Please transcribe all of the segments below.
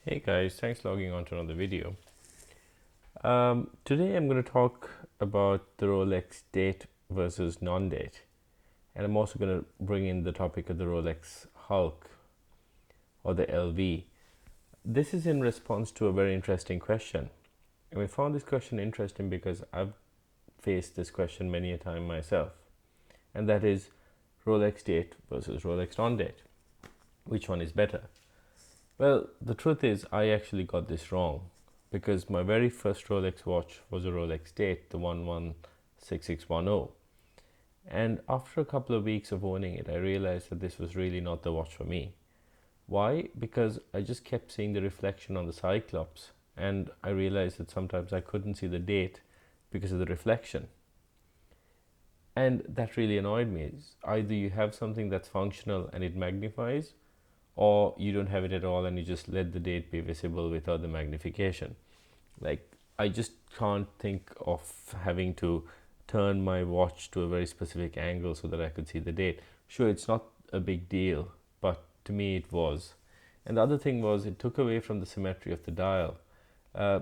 Hey guys, thanks for logging on to another video. Today I'm going to talk about the Rolex date versus non-date, and I'm also going to bring in the topic of the Rolex Hulk or the LV. This is in response to a very interesting question, and I found this question interesting because I've faced this question many a time myself, and that is Rolex date versus Rolex non-date. Which one is better? Well, the truth is, I actually got this wrong because my very first Rolex watch was a Rolex date, the 116610. And after a couple of weeks of owning it, I realized that this was really not the watch for me. Why? Because I just kept seeing the reflection on the Cyclops, and I realized that sometimes I couldn't see the date because of the reflection. And that really annoyed me. Either you have something that's functional and it magnifies, or you don't have it at all and you just let the date be visible without the magnification. Like, I just can't think of having to turn my watch to a very specific angle so that I could see the date. Sure, it's not a big deal, but to me it was. And the other thing was, it took away from the symmetry of the dial. Uh,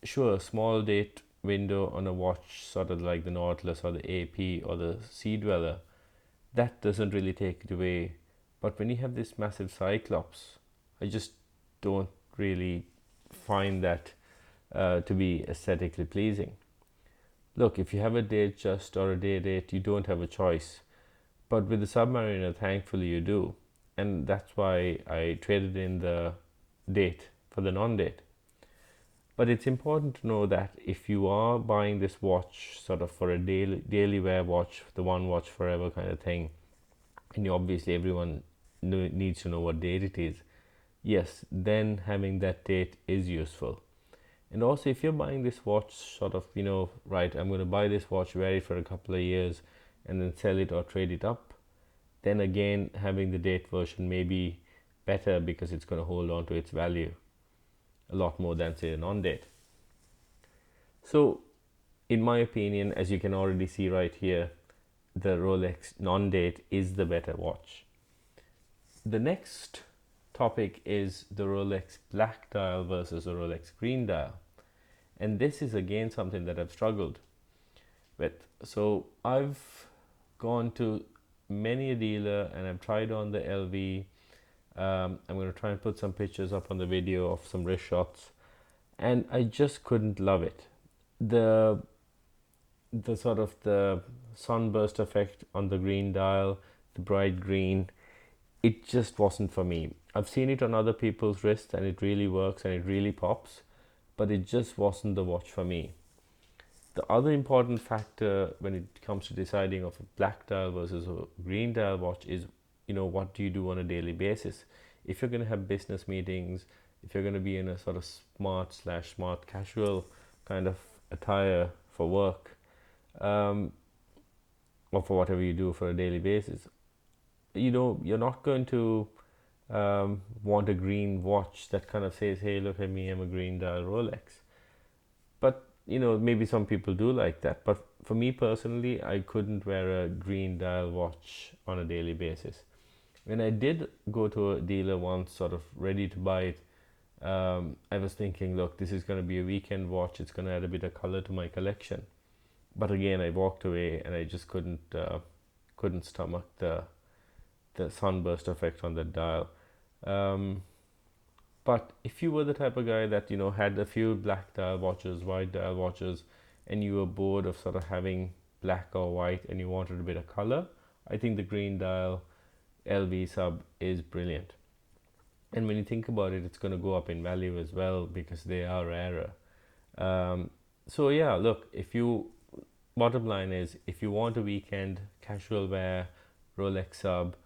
sure, a small date window on a watch, sort of like the Nautilus or the AP or the Sea Dweller, that doesn't really take it away. But when you have this massive Cyclops, I just don't really find that to be aesthetically pleasing. Look, if you have a date just or a day date, you don't have a choice. But with the Submariner, thankfully you do. And that's why I traded in the date for the non-date. But it's important to know that if you are buying this watch sort of for a daily wear watch, the one watch forever kind of thing, and obviously everyone needs to know what date it is, yes, then having that date is useful. And also, if you're buying this watch sort of, right, I'm going to buy this watch, wear it for a couple of years and then sell it or trade it up, then again having the date version may be better because it's going to hold on to its value a lot more than, say, a non-date. So in my opinion, as you can already see right here, the Rolex non-date is the better watch. The next topic is the Rolex black dial versus the Rolex green dial. And this is again something that I've struggled with. So I've gone to many a dealer and I've tried on the LV. I'm going to try and put some pictures up on the video of some wrist shots, and I just couldn't love it. The sort of the sunburst effect on the green dial, the bright green, it just wasn't for me. I've seen it on other people's wrists and it really works and it really pops, but it just wasn't the watch for me. The other important factor when it comes to deciding of a black dial versus a green dial watch is, what do you do on a daily basis? If you're going to have business meetings, if you're going to be in a sort of smart casual kind of attire for work, or for whatever you do for a daily basis, you're not going to want a green watch that kind of says, hey, look at me, I'm a green dial Rolex. But maybe some people do like that, but for me personally, I couldn't wear a green dial watch on a daily basis. When I did go to a dealer once, sort of ready to buy it, I was thinking, look, this is going to be a weekend watch, it's going to add a bit of color to my collection. But again, I walked away and I just couldn't stomach the sunburst effect on the dial. But if you were the type of guy that had a few black dial watches, white dial watches, and you were bored of sort of having black or white and you wanted a bit of color, I think the green dial LV sub is brilliant. And when you think about it, it's going to go up in value as well because they are rarer. So yeah, look, bottom line is, if you want a weekend casual wear Rolex sub,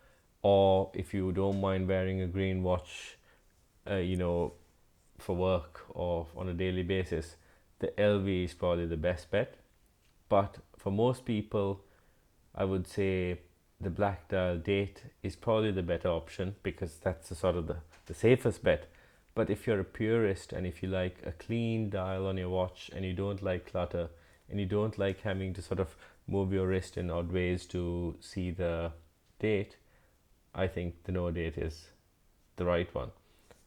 or if you don't mind wearing a green watch, for work or on a daily basis, the LV is probably the best bet. But for most people, I would say the black dial date is probably the better option because that's the sort of the safest bet. But if you're a purist and if you like a clean dial on your watch and you don't like clutter and you don't like having to sort of move your wrist in odd ways to see the date, I think the no date is the right one.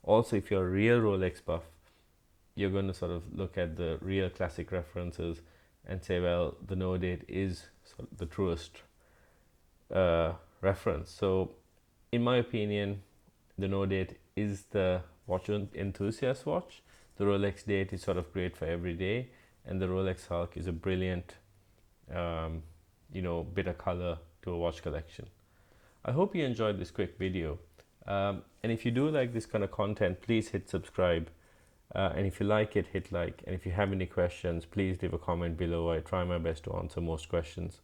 Also, if you're a real Rolex buff, you're going to sort of look at the real classic references and say, well, the no date is sort of the truest reference. So, in my opinion, the no date is the watch enthusiast watch. The Rolex date is sort of great for every day, and the Rolex Hulk is a brilliant, bit of color to a watch collection. I hope you enjoyed this quick video. And if you do like this kind of content, please hit subscribe. And if you like it, hit like. And if you have any questions, please leave a comment below. I try my best to answer most questions.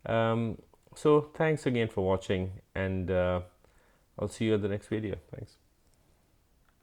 So thanks again for watching, and I'll see you at the next video. Thanks.